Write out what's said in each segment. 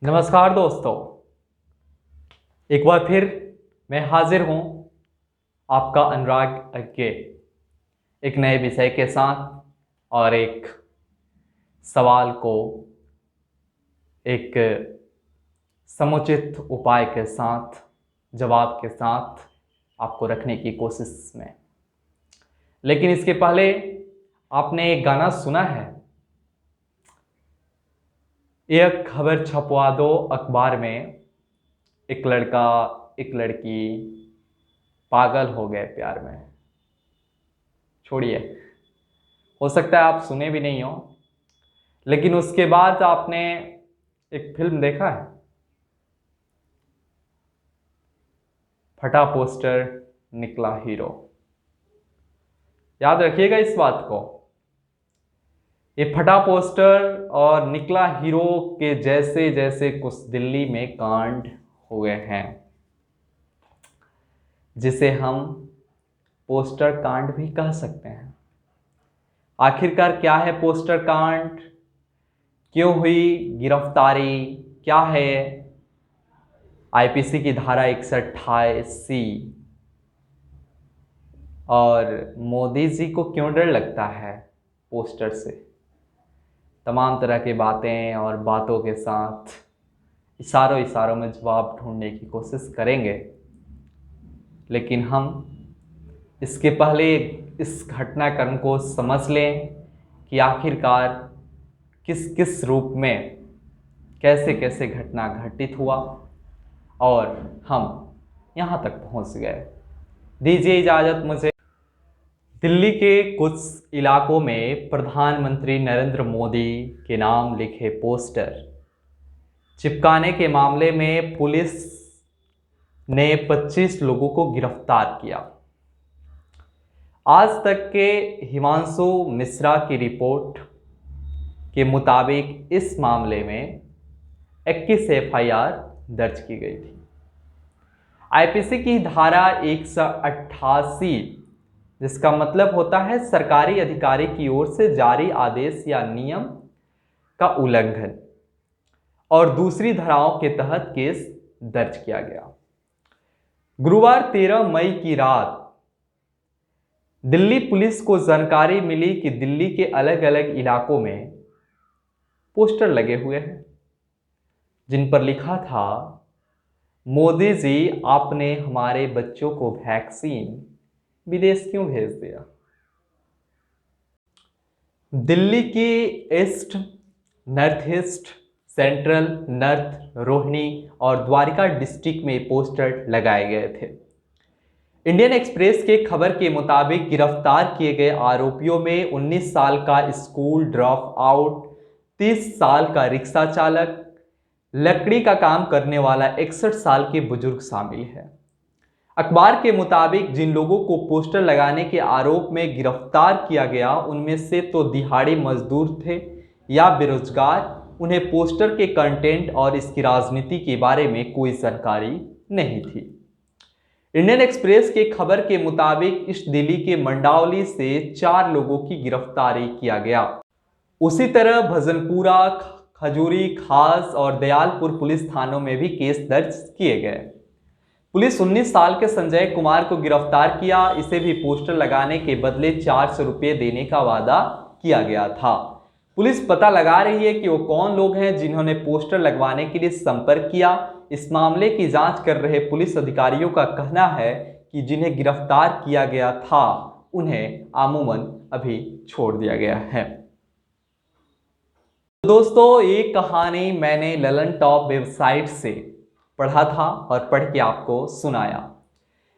नमस्कार दोस्तों, एक बार फिर मैं हाजिर हूँ आपका अनुराग अज्ञे एक नए विषय के साथ और एक सवाल को एक समुचित उपाय के साथ, जवाब के साथ आपको रखने की कोशिश में। लेकिन इसके पहले आपने एक गाना सुना है, एक खबर छपवा दो अखबार में, एक लड़का एक लड़की पागल हो गए प्यार में। छोड़िए, हो सकता है आप सुने भी नहीं हो, लेकिन उसके बाद आपने एक फिल्म देखा है, फटा पोस्टर निकला हीरो। याद रखिएगा इस बात को, ये फटा पोस्टर और निकला हीरो के जैसे जैसे कुछ दिल्ली में कांड हुए हैं, जिसे हम पोस्टर कांड भी कह सकते हैं। आखिरकार क्या है पोस्टर कांड, क्यों हुई गिरफ्तारी, क्या है आईपीसी की धारा 128C, और मोदी जी को क्यों डर लगता है पोस्टर से। तमाम तरह की बातें और बातों के साथ इशारों इशारों में जवाब ढूंढने की कोशिश करेंगे, लेकिन हम इसके पहले इस घटनाक्रम को समझ लें कि आखिरकार किस किस रूप में कैसे कैसे घटना घटित हुआ और हम यहाँ तक पहुँच गए। दीजिए इजाज़त मुझे। दिल्ली के कुछ इलाकों में प्रधानमंत्री नरेंद्र मोदी के नाम लिखे पोस्टर चिपकाने के मामले में पुलिस ने 25 लोगों को गिरफ्तार किया। आज तक के हिमांशु मिश्रा की रिपोर्ट के मुताबिक इस मामले में 21 FIR दर्ज की गई थी। आईपीसी की धारा 188, जिसका मतलब होता है सरकारी अधिकारी की ओर से जारी आदेश या नियम का उल्लंघन, और दूसरी धाराओं के तहत केस दर्ज किया गया। गुरुवार 13 मई की रात दिल्ली पुलिस को जानकारी मिली कि दिल्ली के अलग अलग इलाकों में पोस्टर लगे हुए हैं, जिन पर लिखा था, मोदी जी आपने हमारे बच्चों को वैक्सीन विदेश क्यों भेज दिया। दिल्ली की east, north east, central, north, Rohini और द्वारिका डिस्ट्रिक्ट में पोस्टर लगाए गए थे। इंडियन एक्सप्रेस के खबर के मुताबिक गिरफ्तार किए गए आरोपियों में 19 साल का स्कूल ड्रॉप आउट, 30 साल का रिक्शा चालक, लकड़ी का काम करने वाला 61 साल के बुजुर्ग शामिल है। अखबार के मुताबिक जिन लोगों को पोस्टर लगाने के आरोप में गिरफ्तार किया गया, उनमें से तो दिहाड़ी मजदूर थे या बेरोजगार। उन्हें पोस्टर के कंटेंट और इसकी राजनीति के बारे में कोई जानकारी नहीं थी। इंडियन एक्सप्रेस के खबर के मुताबिक इस दिल्ली के मंडावली से 4 लोगों की गिरफ्तारी किया गया। उसी तरह भजनपुरा, खजूरी, खास और दयालपुर पुलिस थानों में भी केस दर्ज किए गए। पुलिस 19 साल के संजय कुमार को गिरफ्तार किया। इसे भी पोस्टर लगाने के बदले 400 रुपये देने का वादा किया गया था। पुलिस पता लगा रही है कि वो कौन लोग हैं जिन्होंने पोस्टर लगवाने के लिए संपर्क किया। इस मामले की जांच कर रहे पुलिस अधिकारियों का कहना है कि जिन्हें गिरफ्तार किया गया था, उन्हें अमूमन अभी छोड़ दिया गया है। दोस्तों, ये कहानी मैंने ललन टॉप वेबसाइट से पढ़ा था और पढ़ के आपको सुनाया,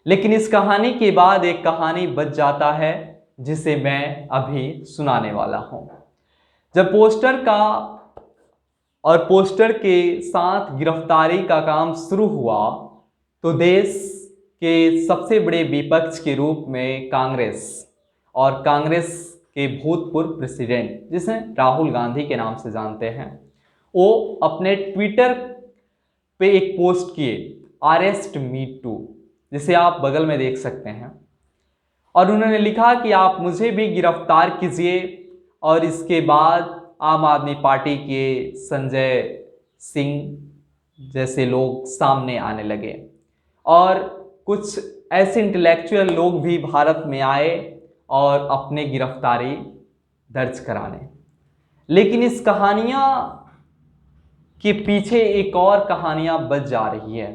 लेकिन इस कहानी के बाद एक कहानी बच जाता है जिसे मैं अभी सुनाने वाला हूं। जब पोस्टर का और पोस्टर के साथ गिरफ्तारी का काम शुरू हुआ, तो देश के सबसे बड़े विपक्ष के रूप में कांग्रेस और कांग्रेस के भूतपूर्व प्रेसिडेंट, जिसे राहुल गांधी के नाम से जानते हैं, वो अपने ट्विटर पे एक पोस्ट किए, अरेस्ट मी टू, जिसे आप बगल में देख सकते हैं, और उन्होंने लिखा कि आप मुझे भी गिरफ्तार कीजिए। और इसके बाद आम आदमी पार्टी के संजय सिंह जैसे लोग सामने आने लगे और कुछ ऐसे इंटेलेक्चुअल लोग भी भारत में आए और अपने गिरफ्तारी दर्ज कराने। लेकिन इस कहानियाँ के पीछे एक और कहानियाँ बच जा रही है।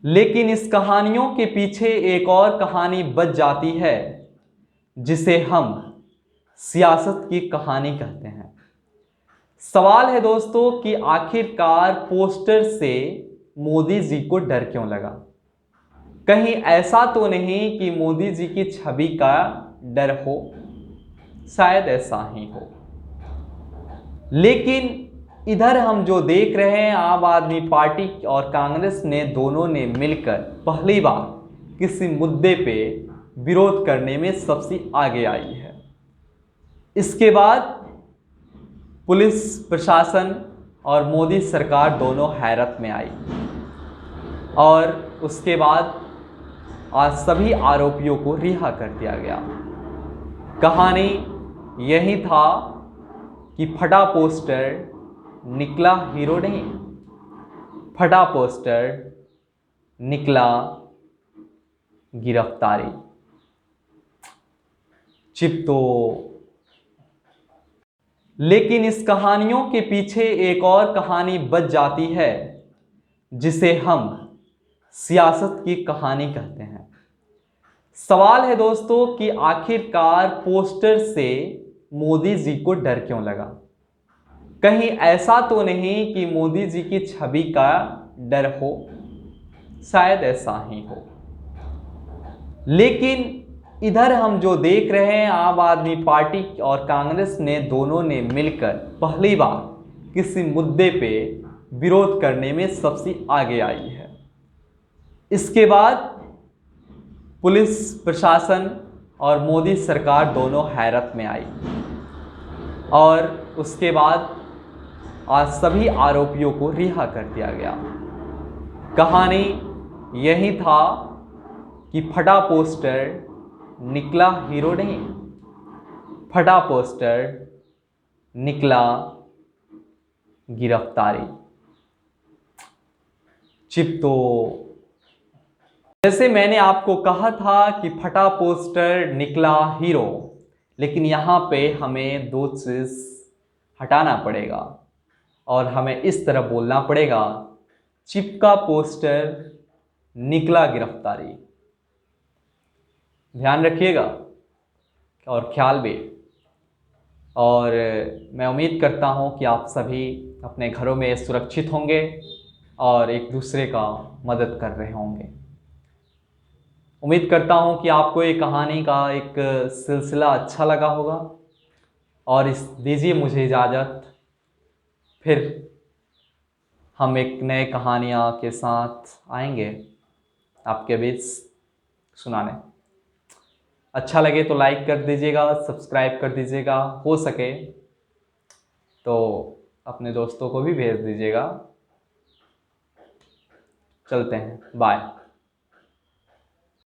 लेकिन इस कहानियों के पीछे एक और कहानी बच जाती है जिसे हम सियासत की कहानी कहते हैं। सवाल है दोस्तों कि आखिरकार पोस्टर से मोदी जी को डर क्यों लगा। कहीं ऐसा तो नहीं कि मोदी जी की छवि का डर हो, शायद ऐसा ही हो। लेकिन इधर हम जो देख रहे हैं, आम आदमी पार्टी और कांग्रेस ने दोनों ने मिलकर पहली बार किसी मुद्दे पे विरोध करने में सबसे आगे आई है। इसके बाद पुलिस प्रशासन और मोदी सरकार दोनों हैरत में आई और उसके बाद आज सभी आरोपियों को रिहा कर दिया गया। कहानी यही था कि फटा पोस्टर निकला हीरो नहीं, फटा पोस्टर निकला गिरफ्तारी। चिपतो। लेकिन इस कहानियों के पीछे एक और कहानी बच जाती है जिसे हम सियासत की कहानी कहते हैं। सवाल है दोस्तों कि आखिरकार पोस्टर से मोदी जी को डर क्यों लगा। कहीं ऐसा तो नहीं कि मोदी जी की छवि का डर हो, शायद ऐसा ही हो। लेकिन इधर हम जो देख रहे हैं, आम आदमी पार्टी और कांग्रेस ने दोनों ने मिलकर पहली बार किसी मुद्दे पे विरोध करने में सबसे आगे आई है। इसके बाद पुलिस प्रशासन और मोदी सरकार दोनों हैरत में आई और उसके बाद आज सभी आरोपियों को रिहा कर दिया गया। कहानी यही था कि फटा पोस्टर निकला हीरो नहीं, फटा पोस्टर निकला गिरफ्तारी। चिपतो। जैसे मैंने आपको कहा था कि फटा पोस्टर निकला हीरो, लेकिन यहाँ पे हमें दो चीज़ हटाना पड़ेगा और हमें इस तरह बोलना पड़ेगा, चिपका पोस्टर निकला गिरफ्तारी। ध्यान रखिएगा और ख्याल भी। और मैं उम्मीद करता हूँ कि आप सभी अपने घरों में सुरक्षित होंगे और एक दूसरे का मदद कर रहे होंगे। उम्मीद करता हूँ कि आपको ये कहानी का एक सिलसिला अच्छा लगा होगा और दीजिए मुझे इजाज़त। फिर हम एक नए कहानियाँ के साथ आएंगे आपके बीच सुनाने। अच्छा लगे तो लाइक कर दीजिएगा, सब्सक्राइब कर दीजिएगा, हो सके तो अपने दोस्तों को भी भेज दीजिएगा। चलते हैं, बाय।